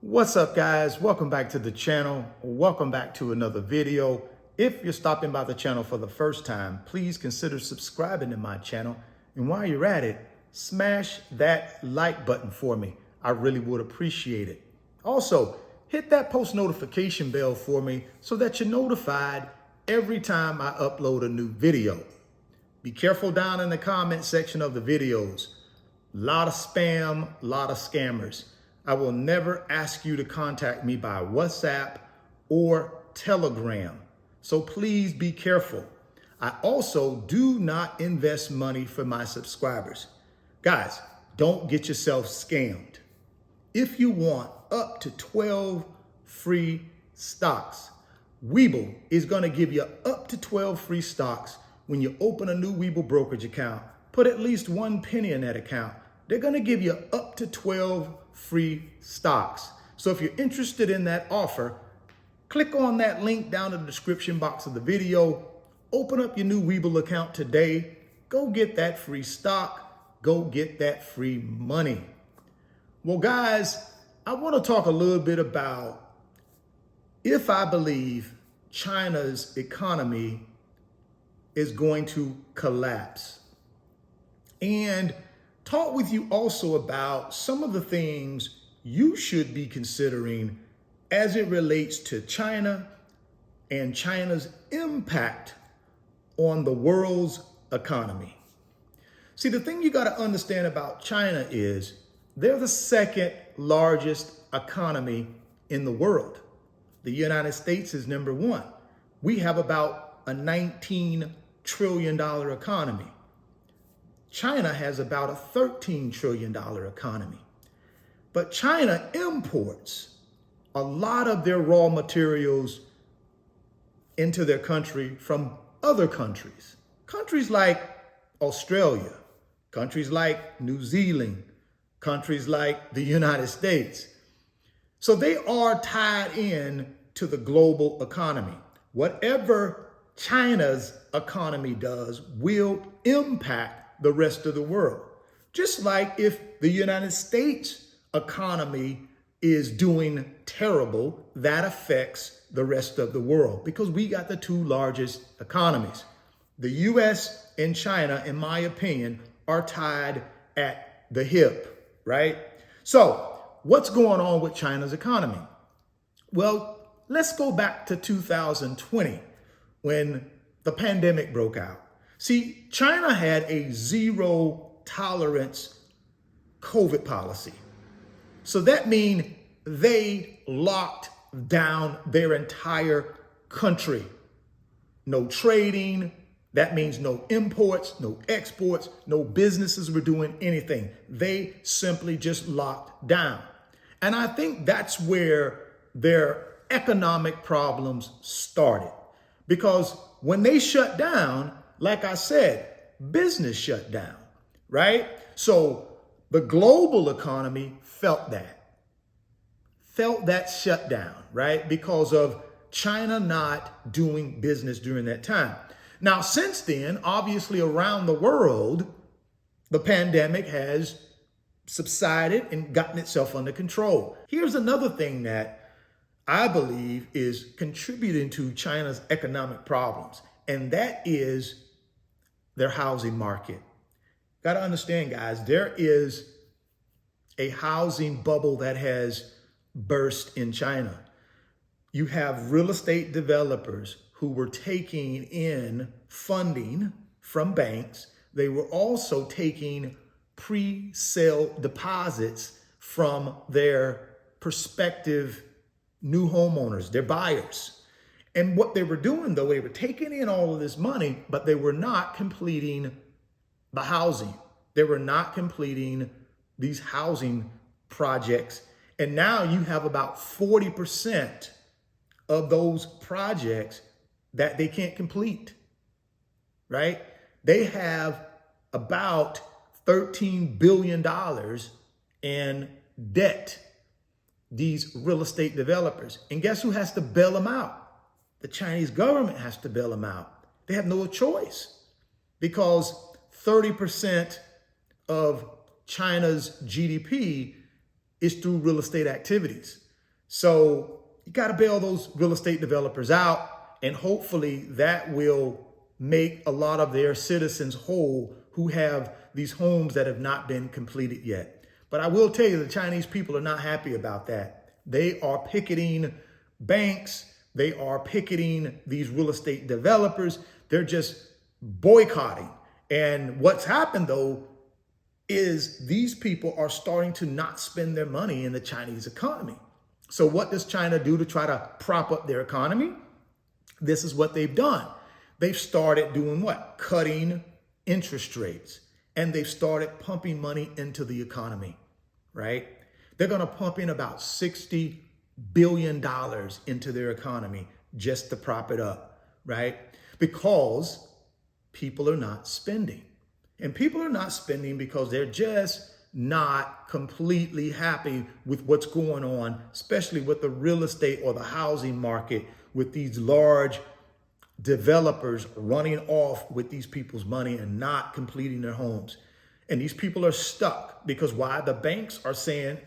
What's up, guys? Welcome back to the channel. Welcome back to another video. If you're stopping by the channel for the first time, please consider subscribing to my channel. And while you're at it, smash that like button for me. I really would appreciate it. Also, hit that post notification bell for me so that you're notified every time I upload a new video. Be careful down in the comment section of the videos. A lot of spam, a lot of scammers. I will never ask you to contact me by WhatsApp or Telegram. So please be careful. I also do not invest money for my subscribers. Guys, don't get yourself scammed. If you want up to 12 free stocks, Webull is going to give you up to 12 free stocks when you open a new Webull brokerage account. Put at least 1 penny in that account. They're going to give you up to 12 free stocks. So if you're interested in that offer, click on that link down in the description box of the video. Open up your new Webull account today. Go get that free stock. Go get that free money. Well, guys, I want to talk a little bit about if I believe China's economy is going to collapse, and talk with you also about some of the things you should be considering as it relates to China and China's impact on the world's economy. See, the thing you got to understand about China is they're the second largest economy in the world. The United States is number one. We have about a $19 trillion economy. China has about a $13 trillion economy. But China imports a lot of their raw materials into their country from other countries. Countries like Australia, countries like New Zealand, countries like the United States. So they are tied in to the global economy. Whatever China's economy does will impact the rest of the world. Just like if the United States economy is doing terrible, that affects the rest of the world because we got the two largest economies. The US and China, in my opinion, are tied at the hip, right? So what's going on with China's economy? Well, let's go back to 2020 when the pandemic broke out. See, China had a zero tolerance COVID policy. So that means they locked down their entire country. No trading. That means no imports, no exports, no businesses were doing anything. They simply just locked down. And I think that's where their economic problems started. Because when they shut down, like I said, business shut down, right? So the global economy felt that shutdown, right? Because of China not doing business during that time. Now, since then, obviously around the world, the pandemic has subsided and gotten itself under control. Here's another thing that I believe is contributing to China's economic problems, and that is their housing market. Got to understand, guys, there is a housing bubble that has burst in China. You have real estate developers who were taking in funding from banks. They were also taking pre-sale deposits from their prospective new homeowners, their buyers. And what they were doing, though, they were taking in all of this money, but they were not completing the housing. They were not completing these housing projects. And now you have about 40% of those projects that they can't complete, right? They have about $13 billion in debt, these real estate developers. And guess who has to bail them out? The Chinese government has to bail them out. They have no choice because 30% of China's GDP is through real estate activities. So you got to bail those real estate developers out, and hopefully that will make a lot of their citizens whole who have these homes that have not been completed yet. But I will tell you, the Chinese people are not happy about that. They are picketing banks. They are picketing these real estate developers. They're just boycotting. And what's happened, though, is these people are starting to not spend their money in the Chinese economy. So what does China do to try to prop up their economy? This is what they've done. They've started doing what? Cutting interest rates. And they've started pumping money into the economy, right? They're going to pump in about $60 billion into their economy just to prop it up, right? Because people are not spending. And people are not spending because they're just not completely happy with what's going on, especially with the real estate or the housing market, with these large developers running off with these people's money and not completing their homes. And these people are stuck because why? The banks are saying,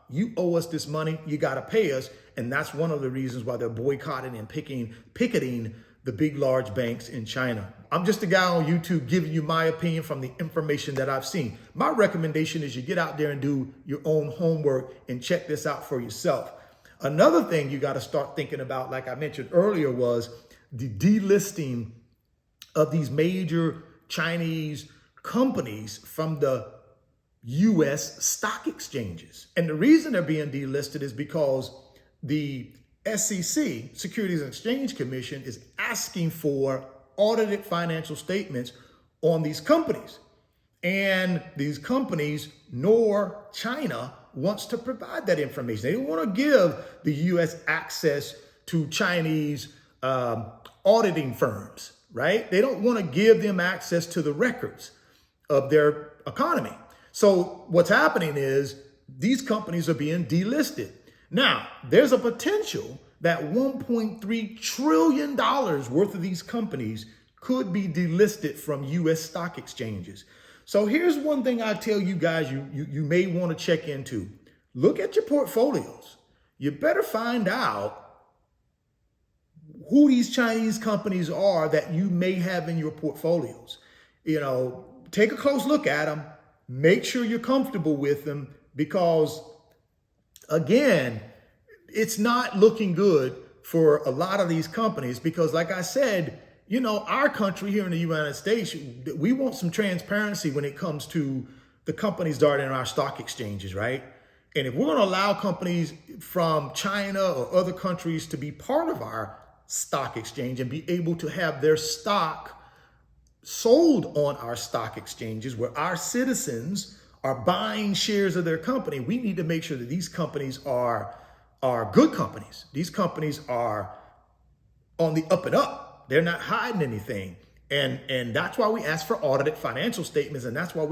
you owe us this money, you got to pay us. And that's one of the reasons why they're boycotting and picketing the big, large banks in China. I'm just a guy on YouTube giving you my opinion from the information that I've seen. My recommendation is you get out there and do your own homework and check this out for yourself. Another thing you got to start thinking about, like I mentioned earlier, was the delisting of these major Chinese companies from the U.S. stock exchanges. And the reason they're being delisted is because the SEC, Securities and Exchange Commission, is asking for audited financial statements on these companies. And these companies, nor China, wants to provide that information. They don't want to give the U.S. access to Chinese auditing firms, right? They don't want to give them access to the records of their economy. So what's happening is these companies are being delisted. Now, there's a potential that $1.3 trillion worth of these companies could be delisted from U.S. stock exchanges. So here's one thing I tell you guys you may want to check into. Look at your portfolios. You better find out who these Chinese companies are that you may have in your portfolios. You know, take a close look at them. Make sure you're comfortable with them because, again, it's not looking good for a lot of these companies because, like I said, you know, our country here in the United States, we want some transparency when it comes to the companies that are in our stock exchanges, right? And if we're going to allow companies from China or other countries to be part of our stock exchange and be able to have their stock sold on our stock exchanges where our citizens are buying shares of their company, we need to make sure that these companies are good companies. These companies are on the up and up. They're not hiding anything. And that's why we ask for audited financial statements. And that's why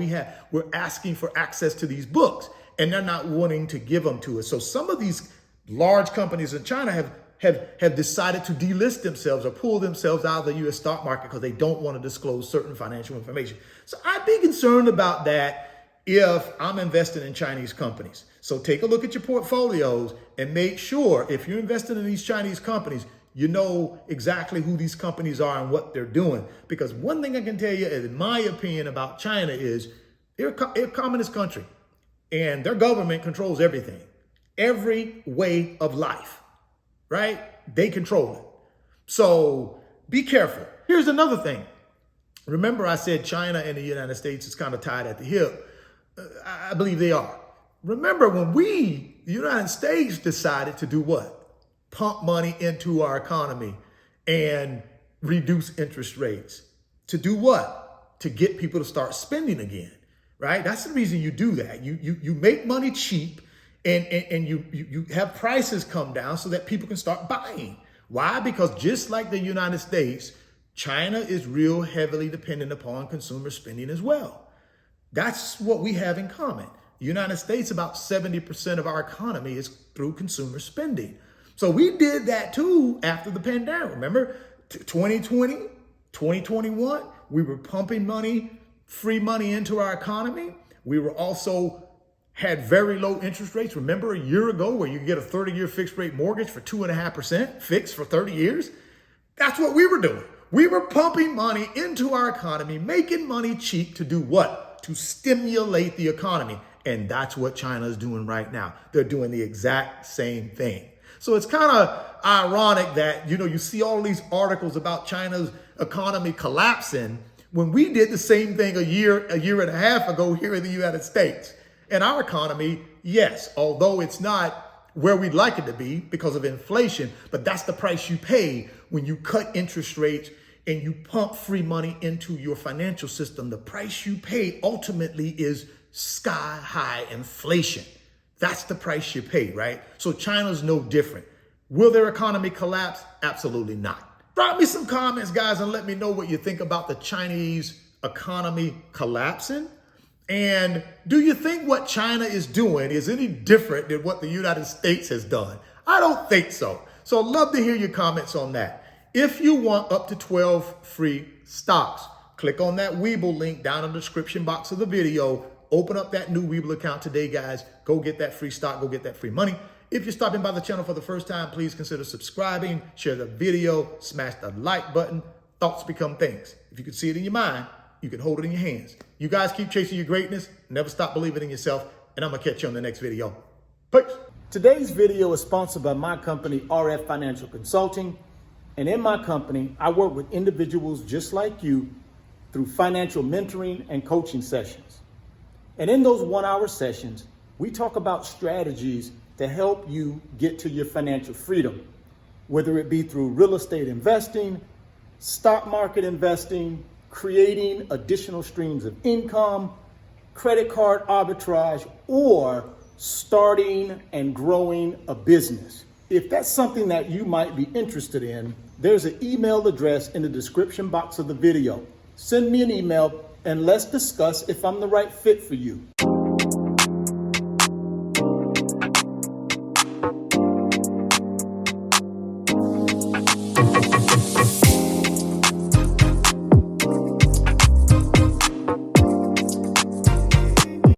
we're asking for access to these books. And they're not wanting to give them to us. So some of these large companies in China have decided to delist themselves or pull themselves out of the U.S. stock market because they don't want to disclose certain financial information. So I'd be concerned about that if I'm investing in Chinese companies. So take a look at your portfolios and make sure if you're investing in these Chinese companies, you know exactly who these companies are and what they're doing. Because one thing I can tell you, in my opinion, about China is they're a communist country and their government controls everything, every way of life, right? They control it. So be careful. Here's another thing. Remember I said China and the United States is kind of tied at the hip. I believe they are. Remember when the United States decided to do what? Pump money into our economy and reduce interest rates. To do what? To get people to start spending again, right? That's the reason you do that. You make money cheap and you have prices come down so that people can start buying. Why? Because just like the United States, China is real heavily dependent upon consumer spending as well. That's what we have in common. The United States, about 70% of our economy is through consumer spending. So we did that too after the pandemic. Remember 2020, 2021, we were pumping money, free money into our economy. We were also had very low interest rates. Remember a year ago where you get a 30-year fixed rate mortgage for 2.5% fixed for 30 years? That's what we were doing. We were pumping money into our economy, making money cheap to do what? To stimulate the economy. And that's what China is doing right now. They're doing the exact same thing. So it's kind of ironic that, you see all these articles about China's economy collapsing when we did the same thing a year and a half ago here in the United States. And our economy, yes, although it's not where we'd like it to be because of inflation, but that's the price you pay when you cut interest rates and you pump free money into your financial system. The price you pay ultimately is sky high inflation. That's the price you pay, right? So China's no different. Will their economy collapse? Absolutely not. Drop me some comments, guys, and let me know what you think about the Chinese economy collapsing. And do you think what China is doing is any different than what the United States has done? I don't think so. So I'd love to hear your comments on that. If you want up to 12 free stocks, click on that Webull link down in the description box of the video. Open up that new Webull account today, guys. Go get that free stock. Go get that free money. If you're stopping by the channel for the first time, please consider subscribing, share the video, smash the like button. Thoughts become things. If you can see it in your mind, you can hold it in your hands. You guys keep chasing your greatness. Never stop believing in yourself. And I'm going to catch you on the next video. Peace. Today's video is sponsored by my company, RF Financial Consulting. And in my company, I work with individuals just like you through financial mentoring and coaching sessions. And in those 1-hour sessions, we talk about strategies to help you get to your financial freedom, whether it be through real estate investing, stock market investing, creating additional streams of income, credit card arbitrage, or starting and growing a business. If that's something that you might be interested in, there's an email address in the description box of the video. Send me an email and let's discuss if I'm the right fit for you.